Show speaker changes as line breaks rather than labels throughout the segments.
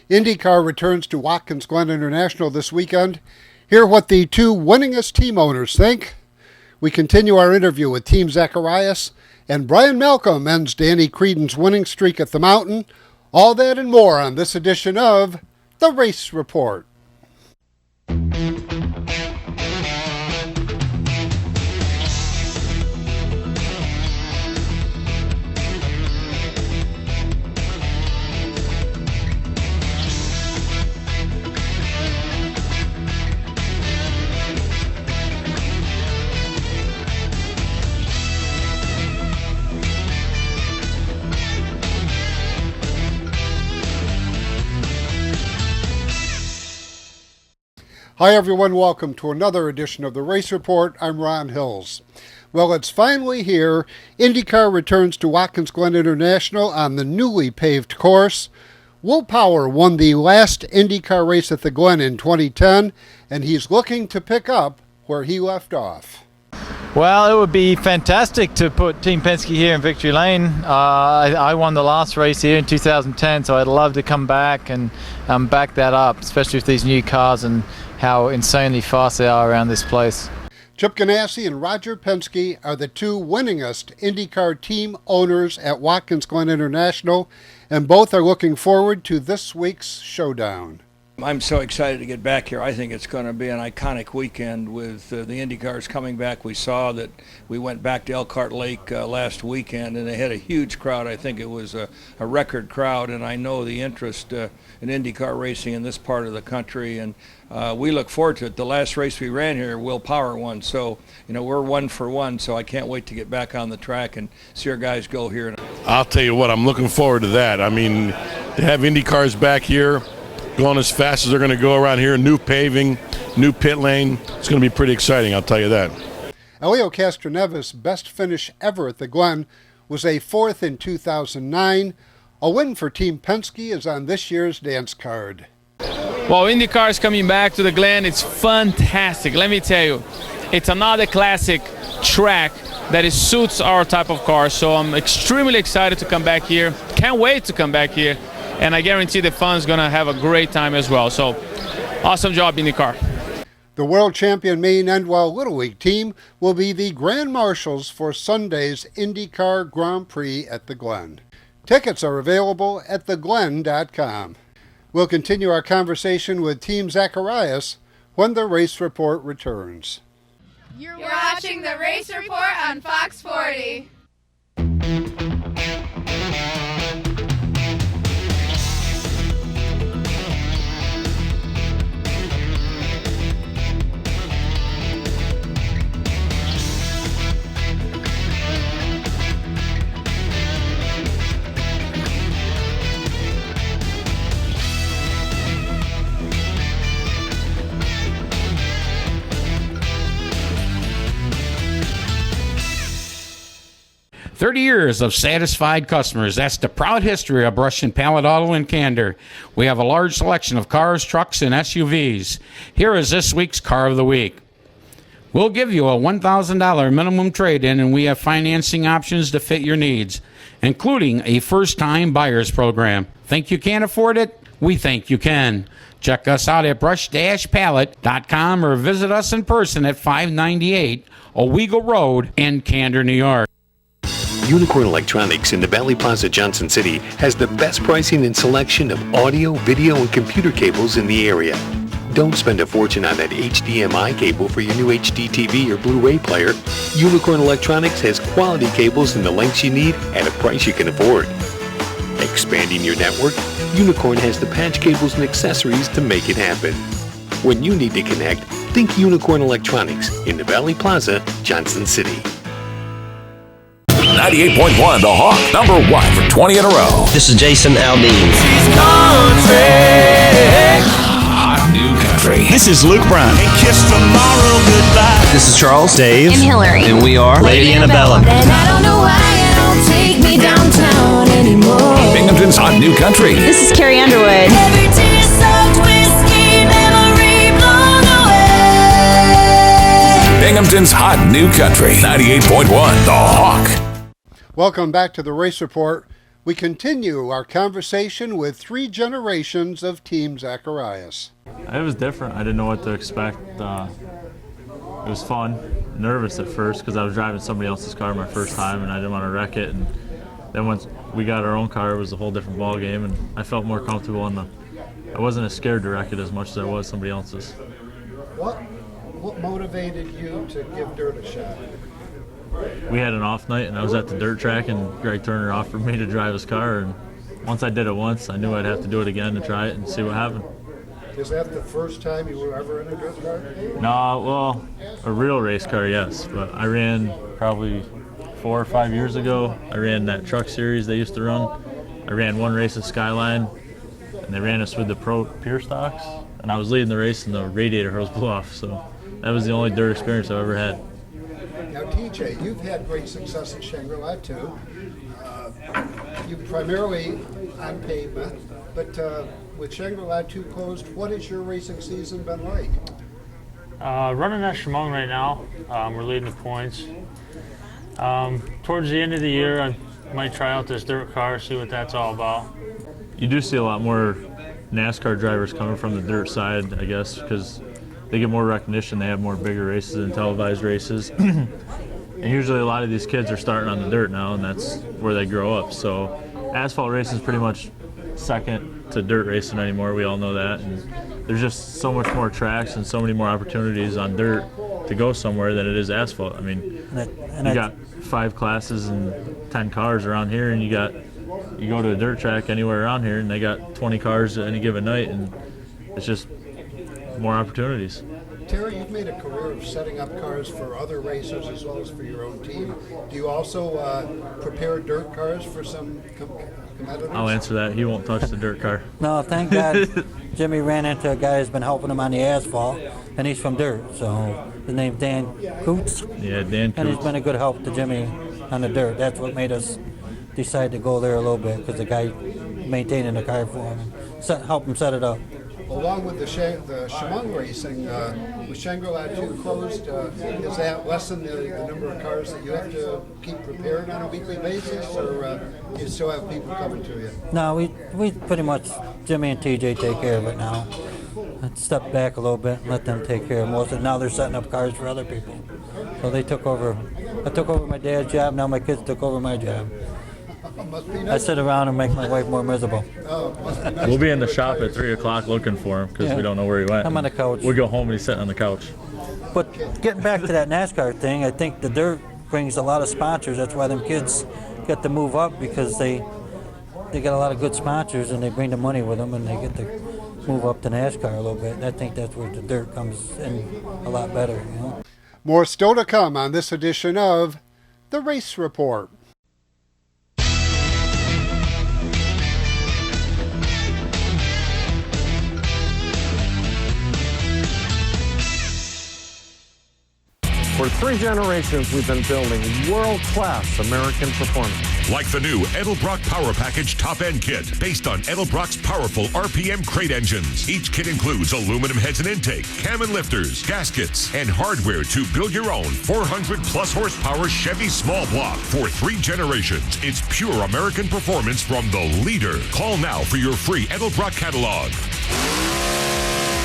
IndyCar returns to Watkins Glen International this weekend. Hear what the two winningest team owners think. We continue our interview with Team Zacharias, and Brian Malcolm ends Danny Creedon's winning streak at the mountain. All that and more on this edition of The Race Report. Hi everyone, welcome to another edition of The Race Report. I'm Ron Hills. Well, it's finally here. IndyCar returns to Watkins Glen International on the newly paved course. Will Power won the last IndyCar race at the Glen in 2010, and he's looking to pick up where he left off.
Well, it would be fantastic to put Team Penske here in victory lane. I won the last race here in 2010, so I'd love to come back and back that up, especially with these new cars and how insanely fast they are around this place.
Chip Ganassi and Roger Penske are the two winningest IndyCar team owners at Watkins Glen International, and both are looking forward to this week's showdown.
I'm so excited to get back here. I think it's going to be an iconic weekend with the IndyCars coming back. We saw that we went back to Elkhart Lake last weekend, and they had a huge crowd. I think it was a record crowd, and I know the interest in IndyCar racing in this part of the country, and we look forward to it. The last race we ran here, Will Power won, so we're 1 for 1, so I can't wait to get back on the track and see our guys go here.
I'll tell you what, I'm looking forward to that. I mean, to have IndyCars back here, going as fast as they're going to go around here, new paving, new pit lane. It's going to be pretty exciting, I'll tell you that.
Elio Castroneves' best finish ever at the Glen was a 4th in 2009. A win for Team Penske is on this year's dance card.
Well, IndyCar is coming back to the Glen. It's fantastic. Let me tell you, it's another classic track that suits our type of car. So I'm extremely excited to come back here. Can't wait to come back here. And I guarantee the fans going to have a great time as well. So, awesome job, IndyCar.
The world champion Maine Endwell Little League team will be the grand marshals for Sunday's IndyCar Grand Prix at the Glen. Tickets are available at theglen.com. We'll continue our conversation with Team Zacharias when the Race Report returns.
You're watching the Race Report on Fox 40.
"30 years of satisfied customers. That's the proud history of Brush and Pallet Auto in Candor. We have a large selection of cars, trucks, and SUVs. Here is this week's Car of the Week. We'll give you a $1,000 minimum trade-in, and we have financing options to fit your needs, including a first-time buyers program. Think you can't afford it? We think you can. Check us out at brush-pallet.com or visit us in person at 598 Owego Road in Candor, New York.
Unicorn Electronics in the Valley Plaza, Johnson City has the best pricing and selection of audio, video, and computer cables in the area. Don't spend a fortune on that HDMI cable for your new HD TV or Blu-ray player. Unicorn Electronics has quality cables in the lengths you need at a price you can afford. Expanding your network, Unicorn has the patch cables and accessories to make it happen. When you need to connect, think Unicorn Electronics in the Valley Plaza, Johnson City.
98.1 The Hawk, number 1 for 20 in a row.
This is Jason Aldean.
Hot New Country.
This is Luke Brown.
And kiss tomorrow goodbye.
This is Charles,
Dave,
and Hillary.
And we are
Lady Annabella. And I don't know why you don't take me downtown anymore.
Binghamton's Hot New Country.
This is Carrie Underwood. Every tear-soaked whiskey memory blown away.
Binghamton's Hot New Country. 98.1 The Hawk.
Welcome back to the Race Report. We continue our conversation with 3 generations of Team Zacharias.
It was different. I didn't know what to expect. It was fun. Nervous at first because I was driving somebody else's car my first time and I didn't want to wreck it. And then once we got our own car, it was a whole different ball game, and I felt more comfortable I wasn't as scared to wreck it as much as I was somebody else's.
What motivated you to give dirt a shot?
We had an off night and I was at the dirt track and Greg Turner offered me to drive his car, and once I did it once, I knew I'd have to do it again to try it and see what happened.
Is that the first time you were ever in a dirt car?
No, well, a real race car, yes, but I ran probably 4 or 5 years ago. I ran that truck series they used to run. I ran one race at Skyline, and they ran us with the Pro Pure Stocks, and I was leading the race and the radiator hose blew off, so that was the only dirt experience I've ever had.
Now, TJ, you've had great success at Shangri-La too. You primarily on pavement, but with Shangri-La 2 closed, what has your racing season been like?
Running at Chemung right now. We're leading the points. Towards the end of the year, I might try out this dirt car, see what that's all about.
You do see a lot more NASCAR drivers coming from the dirt side, I guess, because they get more recognition. They have more bigger races and televised races. And usually a lot of these kids are starting on the dirt now, and that's where they grow up. So asphalt racing is pretty much second to dirt racing anymore. We all know that. And there's just so much more tracks and so many more opportunities on dirt to go somewhere than it is asphalt. I mean, you got 5 classes and 10 cars around here, and you go to a dirt track anywhere around here, and they got 20 cars at any given night, and it's just more opportunities.
Terry, you've made a career of setting up cars for other racers as well as for your own team. Do you also prepare dirt cars for some competitors?
I'll answer that. He won't touch the dirt car.
No, thank God Jimmy ran into a guy who's been helping him on the asphalt, and he's from dirt. So his name's Dan Coots.
Yeah, Dan Coots.
And he's been a good help to Jimmy on the dirt. That's what made us decide to go there a little bit, because the guy maintaining the car for him, help him set it up.
Along with the Chemung racing, with Shangri-La 2 closed, has that lessened the number of cars that you have to keep prepared on a weekly basis, or you still have people coming to you?
No, we pretty much, Jimmy and TJ take care of it now. Let's step back a little bit and let them take care of most of it. Now they're setting up cars for other people. So they took over. I took over my dad's job, now my kids took over my job. I sit around and make my wife more miserable.
We'll be in the shop at 3 o'clock looking for him because we don't know where he went.
I'm on the couch.
We'll go home and he's sitting on the couch.
But getting back to that NASCAR thing, I think the dirt brings a lot of sponsors. That's why them kids get to move up, because they get a lot of good sponsors and they bring the money with them, and they get to move up to NASCAR a little bit. And I think that's where the dirt comes in a lot better, you know.
More still to come on this edition of The Race Report.
For 3 generations, we've been building world-class American performance.
Like the new Edelbrock Power Package Top-End Kit, based on Edelbrock's powerful RPM crate engines. Each kit includes aluminum heads and intake, cam and lifters, gaskets, and hardware to build your own 400-plus horsepower Chevy small block. For 3 generations, it's pure American performance from the leader. Call now for your free Edelbrock catalog.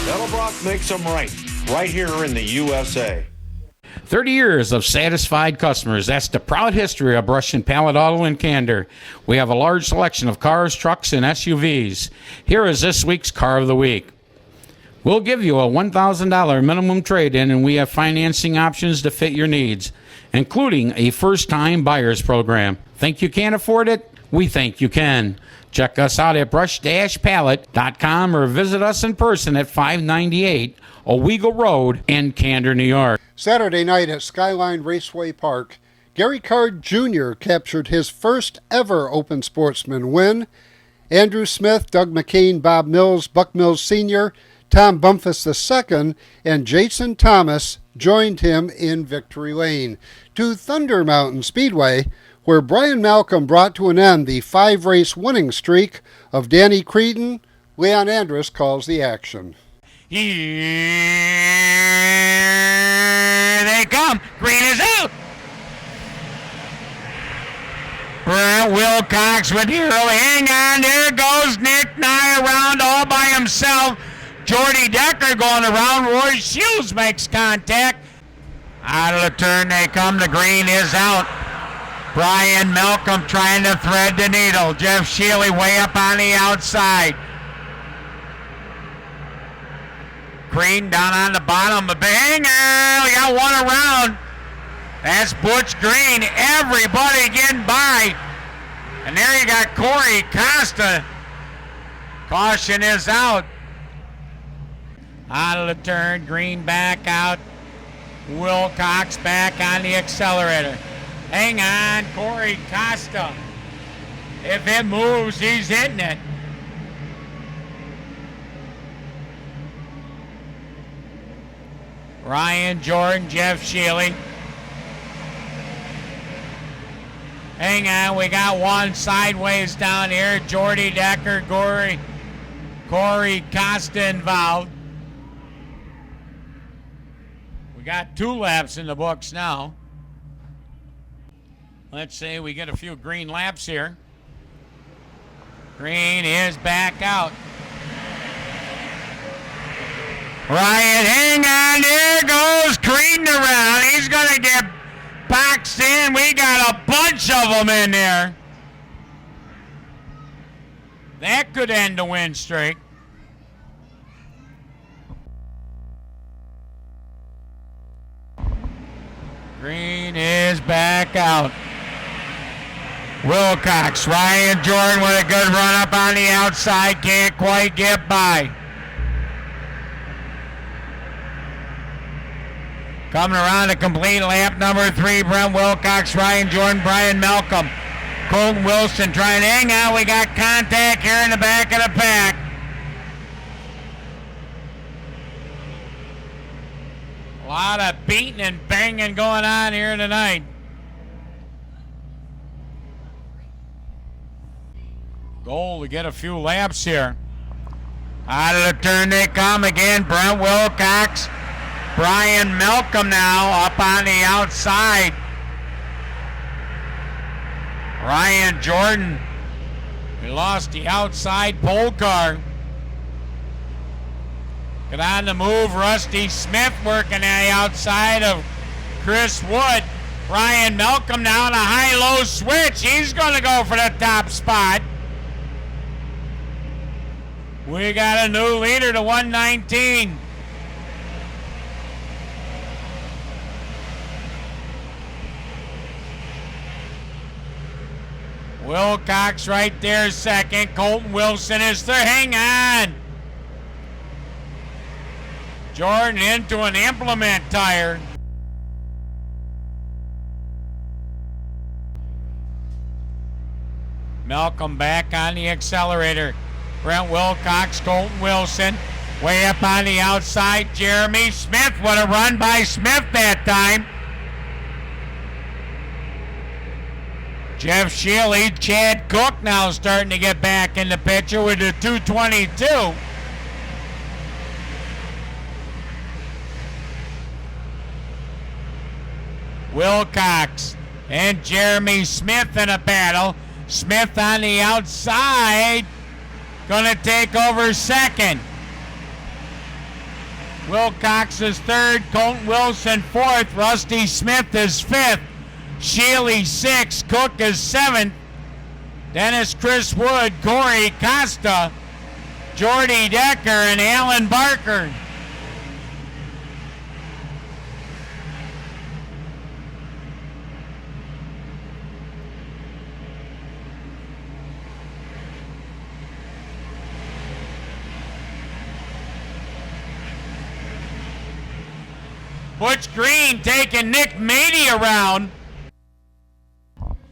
Edelbrock makes them right here in the USA.
30 years of satisfied customers. That's the proud history of Brush and Pallet Auto in Candor. We have a large selection of cars, trucks, and SUVs. Here is this week's Car of the Week. We'll give you a $1,000 minimum trade-in, and we have financing options to fit your needs, including a first-time buyers program. Think you can't afford it? We think you can. Check us out at brush-pallet.com or visit us in person at 598 Owego Road in Candor, New York.
Saturday night at Skyline Raceway Park, Gary Card Jr. captured his first ever Open Sportsman win. Andrew Smith, Doug McCain, Bob Mills, Buck Mills Sr., Tom Bumpus II, and Jason Thomas joined him in Victory Lane to Thunder Mountain Speedway, where Brian Malcolm brought to an end the 5-race winning streak of Danny Creedon. Leon Andrus calls the action.
Here they come. Green is out.
Brent Wilcox with the early. Hang on, there goes Nick Nye around all by himself. Jordy Decker going around. Roy Shields makes contact. Out of the turn they come. The green is out. Brian Malcolm trying to thread the needle. Jeff Shealy way up on the outside. Green down on the bottom. A banger. We got one around. That's Butch Green. Everybody getting by. And there you got Corey Costa. Caution is out. Out of the turn. Green back out. Wilcox back on the accelerator. Hang on, Corey Costa. If it moves, he's hitting it. Ryan Jordan, Jeff Shealy. Hang on, we got one sideways down here. Jordy Decker, Corey Costa involved. We got 2 laps in the books now. Let's see, we get a few green laps here. Green is back out. Ryan, hang on, there goes Creedon around. He's going to get boxed in. We got a bunch of them in there. That could end the win streak. Green is back out. Wilcox, Ryan Jordan with a good run up on the outside. Can't quite get by. Coming around to complete lap number 3, Brent Wilcox, Ryan Jordan, Brian Malcolm, Colton Wilson trying to hang on. We got contact here in the back of the pack. A lot of beating and banging going on here tonight. Goal to get a few laps here. Out of the turn they come again. Brent Wilcox. Brian Malcolm now up on the outside. Ryan Jordan. We lost the outside pole car. Get on the move. Rusty Smith working on the outside of Chris Wood. Brian Malcolm now on a high-low switch. He's going to go for the top spot. We got a new leader to 119. Wilcox right there second. Colton Wilson is third. Hang on. Jordan into an implement tire. Malcolm back on the accelerator. Brent Wilcox, Colton Wilson, way up on the outside. Jeremy Smith, what a run by Smith that time. Jeff Shealy, Chad Cook now starting to get back in the picture with the 222. Wilcox and Jeremy Smith in a battle. Smith on the outside, gonna take over second. Wilcox is third, Colton Wilson fourth, Rusty Smith is fifth, Shealy sixth, Cook is seventh, then it's Chris Wood, Corey Costa, Jordy Decker, and Alan Barker. Butch Green taking Nick Mady around.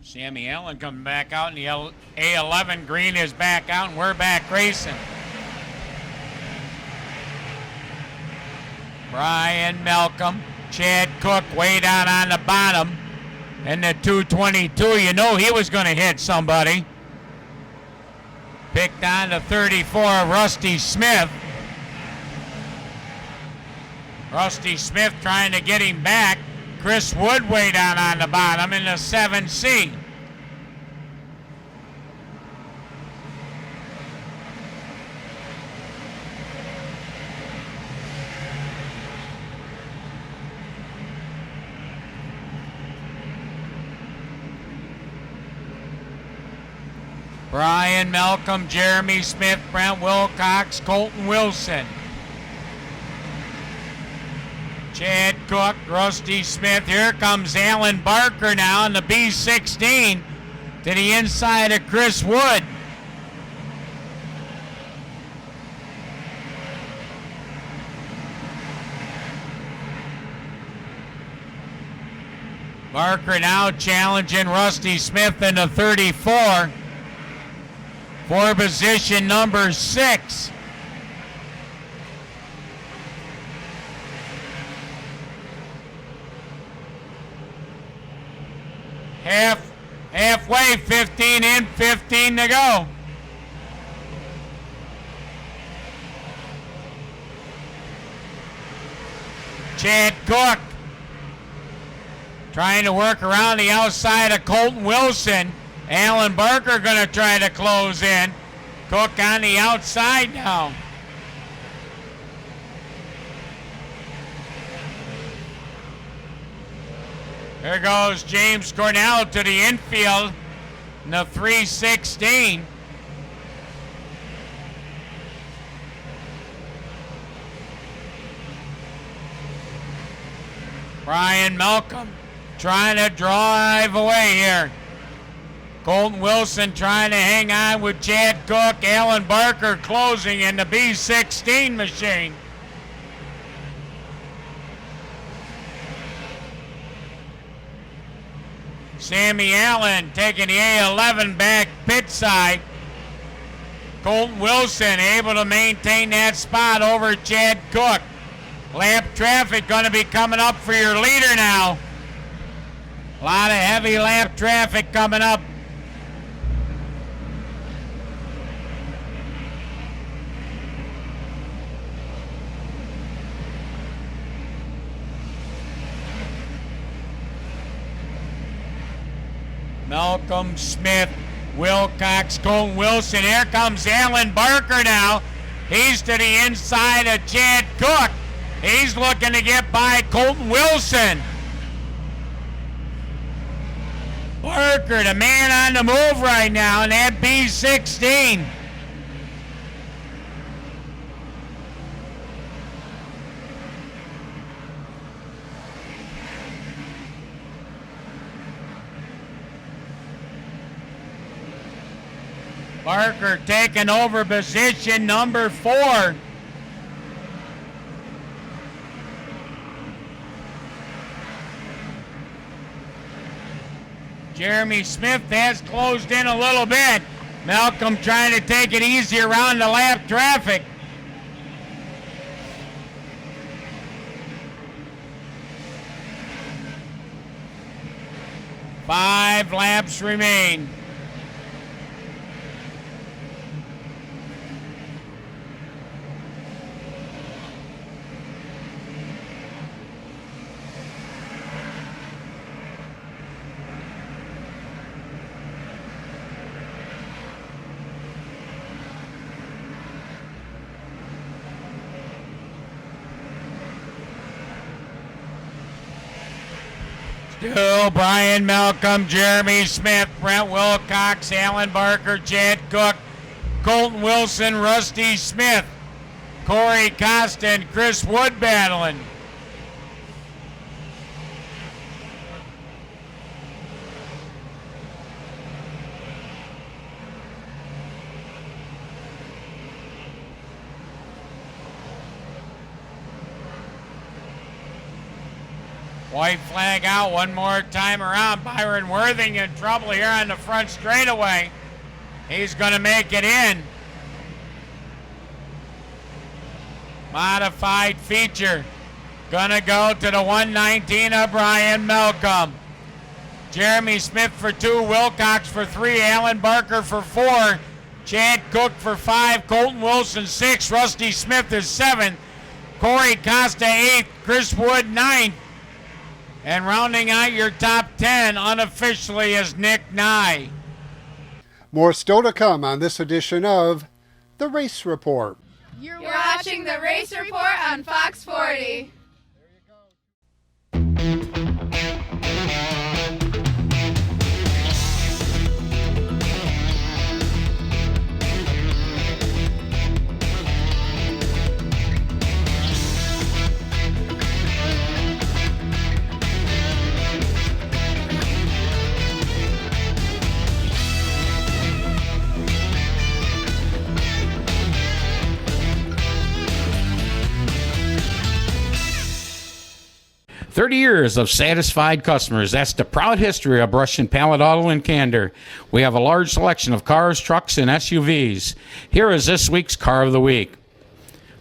Sammy Allen coming back out in the A11. Green is back out and we're back racing. Brian Malcolm, Chad Cook way down on the bottom. And the 222, you know he was going to hit somebody. Picked on the 34, Rusty Smith. Rusty Smith trying to get him back. Chris Wood way down on the bottom in the 7C.
Brian Malcolm, Jeremy Smith, Brent Wilcox, Colton Wilson. Chad Cook, Rusty Smith. Here comes Alan Barker now in the B16 to the inside of Chris Wood. Barker now challenging Rusty Smith in the 34 for position number 6. Halfway, 15 in, 15 to go. Chad Cook trying to work around the outside of Colton Wilson. Alan Barker going to try to close in. Cook on the outside now. There goes James Cornell to the infield in the 316. Brian Malcolm trying to drive away here. Colton Wilson trying to hang on with Chad Cook. Alan Barker closing in the B16 machine. Sammy Allen taking the A11 back pit side. Colton Wilson able to maintain that spot over Chad Cook. Lap traffic going to be coming up for your leader now. A lot of heavy lap traffic coming up. Malcolm, Smith, Wilcox, Colton Wilson. Here comes Alan Barker now. He's to the inside of Chad Cook. He's looking to get by Colton Wilson. Barker, the man on the move right now in that B16. Barker taking over position number 4. Jeremy Smith has closed in a little bit. Malcolm trying to take it easy around the lap traffic. Five laps remain. Still Brian Malcolm, Jeremy Smith, Brent Wilcox, Alan Barker, Chad Cook, Colton Wilson, Rusty Smith, Corey Costa, and Chris Wood battling. White flag out one more time around. Byron Worthing in trouble here on the front straightaway. He's going to make it in. Modified feature. Going to go to the 119 of Brian Malcolm. Jeremy Smith for 2, Wilcox for 3, Alan Barker for 4, Chad Cook for 5, Colton Wilson 6, Rusty Smith is 7, Corey Costa 8, Chris Wood 9. And rounding out your top 10 unofficially is Nick Nye.
More still to come on this edition of The Race Report.
You're watching The Race Report on Fox 40.
30 years of satisfied customers. That's the proud history of Brush and Pallet Auto in Candor. We have a large selection of cars, trucks, and SUVs. Here is this week's Car of the Week.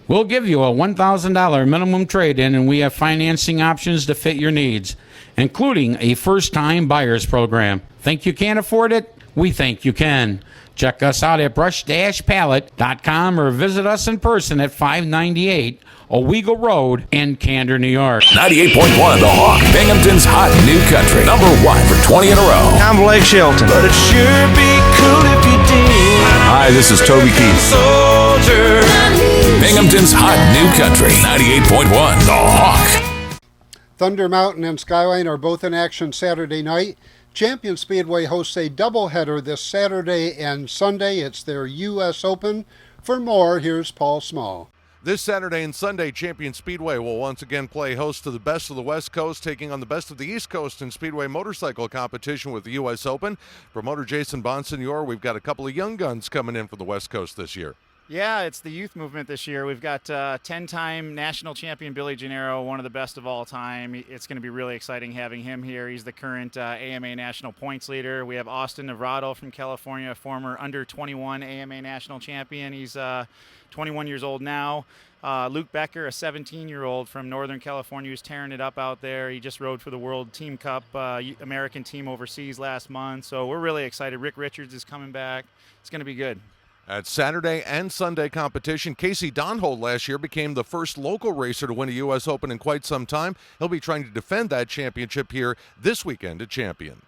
We'll give you a $1,000 minimum trade-in, and we have financing options to fit your needs, including a first-time buyers program. Think you can't afford it? We think you can. Check us out at brush-pallet.com or visit us in person at 598 Owego Road in Candor, New York.
98.1 The Hawk, Binghamton's hot new country. Number 1 for 20 in a row.
I'm Blake Shelton. But it'd sure be cool if you did.
Hi, this is Toby Keith.
Soldier.
Binghamton's hot new country. 98.1 The Hawk.
Thunder Mountain and Skyline are both in action Saturday night. Champion Speedway hosts a doubleheader this Saturday and Sunday. It's their U.S. Open. For more, here's Paul Small.
This Saturday and Sunday, Champion Speedway will once again play host to the best of the West Coast, taking on the best of the East Coast in Speedway motorcycle competition with the U.S. Open. Promoter Jason Bonsignor, we've got a couple of young guns coming in from the West Coast this year.
Yeah, it's the youth movement this year. We've got 10-time national champion Billy Gennaro, one of the best of all time. It's going to be really exciting having him here. He's the current AMA national points leader. We have Austin Navarro from California, former under-21 AMA national champion. He's 21 years old now. Luke Becker, a 17-year-old from Northern California, who's tearing it up out there. He just rode for the World Team Cup American team overseas last month. So we're really excited. Rick Richards is coming back. It's going to be good.
At Saturday and Sunday competition, Casey Donhold last year became the first local racer to win a U.S. Open in quite some time. He'll be trying to defend that championship here this weekend at Champion.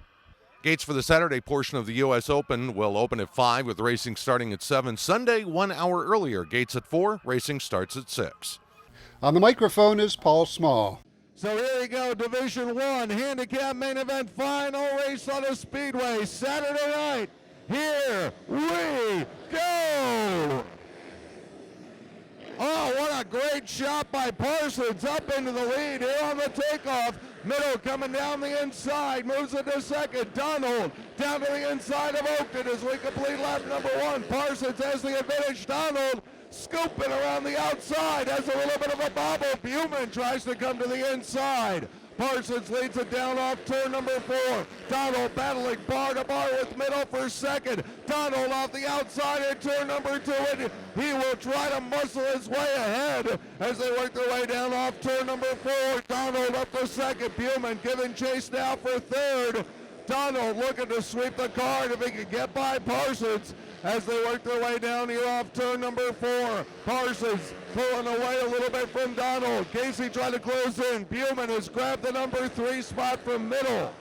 Gates for the Saturday portion of the U.S. Open will open at 5 with racing starting at 7. Sunday, 1 hour earlier. Gates at 4, racing starts at 6.
On the microphone is Paul Small.
So here we go, Division 1, handicap main event, final race on the Speedway, Saturday night. Here we go! Oh, what a great shot by Parsons, up into the lead here on the takeoff. Middle coming down the inside, moves into second. Donald down to the inside of Oakton as we complete lap number 1. Parsons has the advantage. Donald scooping around the outside, has a little bit of a bobble. Buman tries to come to the inside. Parsons leads it down off turn number 4. Donald battling bar to bar with Middle for second. Donald off the outside in turn number 2, and he will try to muscle his way ahead as they work their way down off turn number 4. Donald up to second. Buman giving chase now for third. Donald looking to sweep the card if he can get by Parsons as they work their way down here off turn number 4. Parsons pulling away a little bit from Donald. Casey trying to close in. Buman has grabbed the number 3 spot from Middle.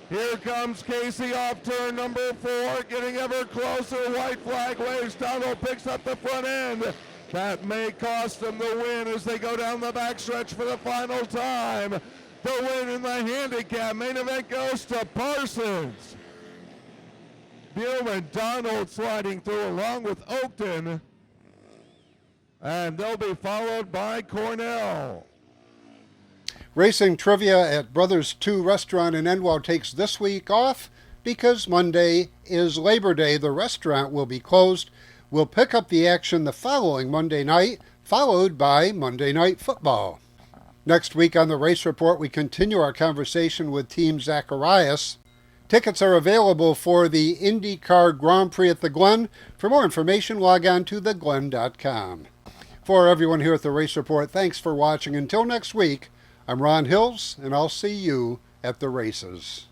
Here comes Casey off turn number 4, getting ever closer. White flag waves. Donald picks up the front end. That may cost them the win as they go down the backstretch for the final time. The win in the handicap main event goes to Parsons. Buman, Donald sliding through along with Oakton. And they'll be followed by Cornell.
Racing trivia at Brothers 2 Restaurant in Enwau takes this week off because Monday is Labor Day. The restaurant will be closed. We'll pick up the action the following Monday night, followed by Monday Night Football. Next week on the Race Report, we continue our conversation with Team Zacharias. Tickets are available for the IndyCar Grand Prix at the Glen. For more information, log on to theglen.com. For everyone here at the Race Report, thanks for watching. Until next week, I'm Ron Hills, and I'll see you at the races.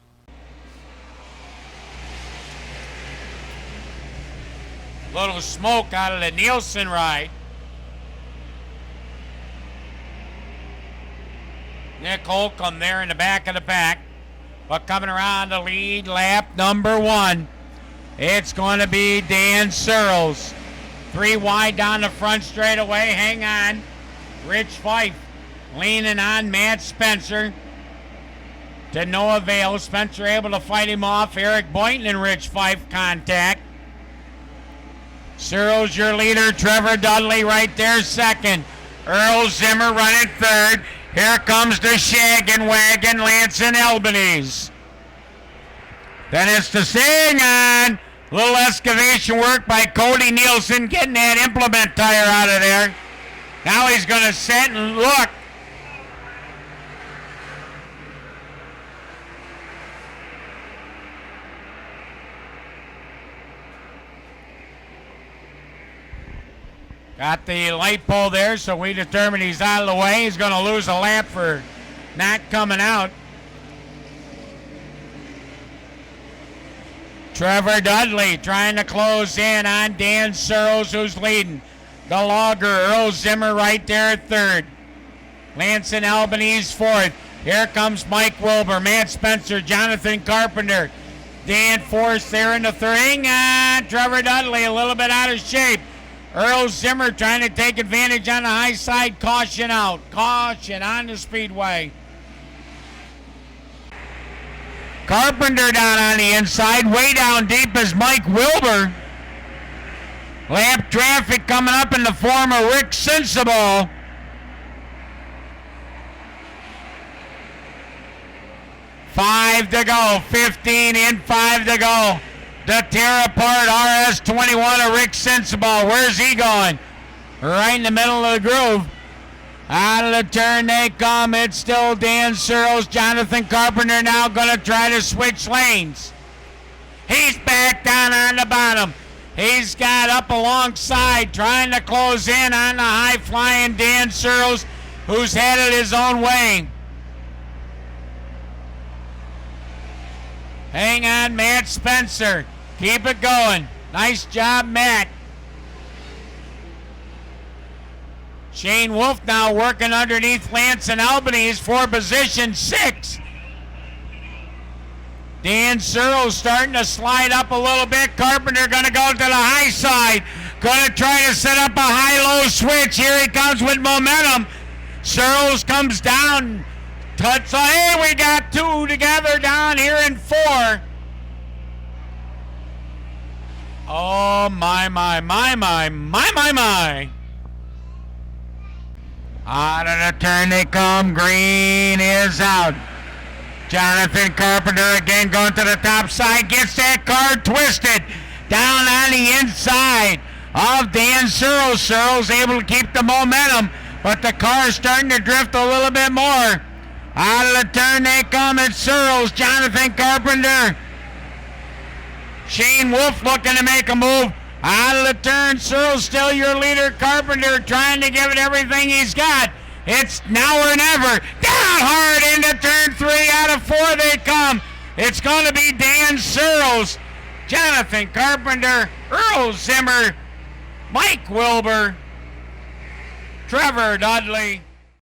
Little smoke out of the Nielsen ride. Nick Holcomb there in the back of the pack. But coming around the lead lap number 1, it's going to be Dan Searles. 3 wide down the front straightaway. Hang on. Rich Fife leaning on Matt Spencer. To no avail. Spencer able to fight him off. Eric Boynton and Rich Fife contact. Searles your leader. Trevor Dudley right there second. Earl Zimmer running third. Here comes the shaggin' wagon, Lansing Albanese. Then it's the Sing On. Little excavation work by Cody Nielsen, getting that implement tire out of there. Now he's going to set and look. Got the light pole there, so we determine he's out of the way. He's going to lose a lap for not coming out. Trevor Dudley trying to close in on Dan Searles, who's leading. The logger, Earl Zimmer, right there at third. Lance and Albanese fourth. Here comes Mike Wilbur, Matt Spencer, Jonathan Carpenter. Dan Forrest there in the third. Hang on, Trevor Dudley a little bit out of shape. Earl Zimmer trying to take advantage on the high side. Caution out. Caution on the speedway. Carpenter down on the inside. Way down deep is Mike Wilbur. Lap traffic coming up in the form of Rick Sensible. Five to go. 15 in, 5 to go. To tear apart RS21 of Rick Sensible. Where's he going? Right in the middle of the groove. Out of the turn they come. It's still Dan Searles. Jonathan Carpenter now going to try to switch lanes. He's back down on the bottom. He's got up alongside, trying to close in on the high-flying Dan Searles, who's headed his own way. Hang on, Matt Spencer. Keep it going. Nice job, Matt. Shane Wolf now working underneath Lance and Albanese for position 6. Dan Searles starting to slide up a little bit. Carpenter going to go to the high side. Going to try to set up a high-low switch. Here he comes with momentum. Searles comes down. So, hey, we got 2 together down here in 4. Oh, my. Out of the turn they come. Green is out. Jonathan Carpenter again going to the top side. Gets that car twisted. Down on the inside of Dan Searles. Searles able to keep the momentum, but the car's starting to drift a little bit more. Out of the turn they come. It's Searles. Jonathan Carpenter. Shane Wolf looking to make a move. Out of the turn, Searles still your leader. Carpenter trying to give it everything he's got. It's now or never. Down hard into turn 3. Out of 4 they come. It's going to be Dan Searles, Jonathan Carpenter, Earl Zimmer, Mike Wilbur, Trevor Dudley.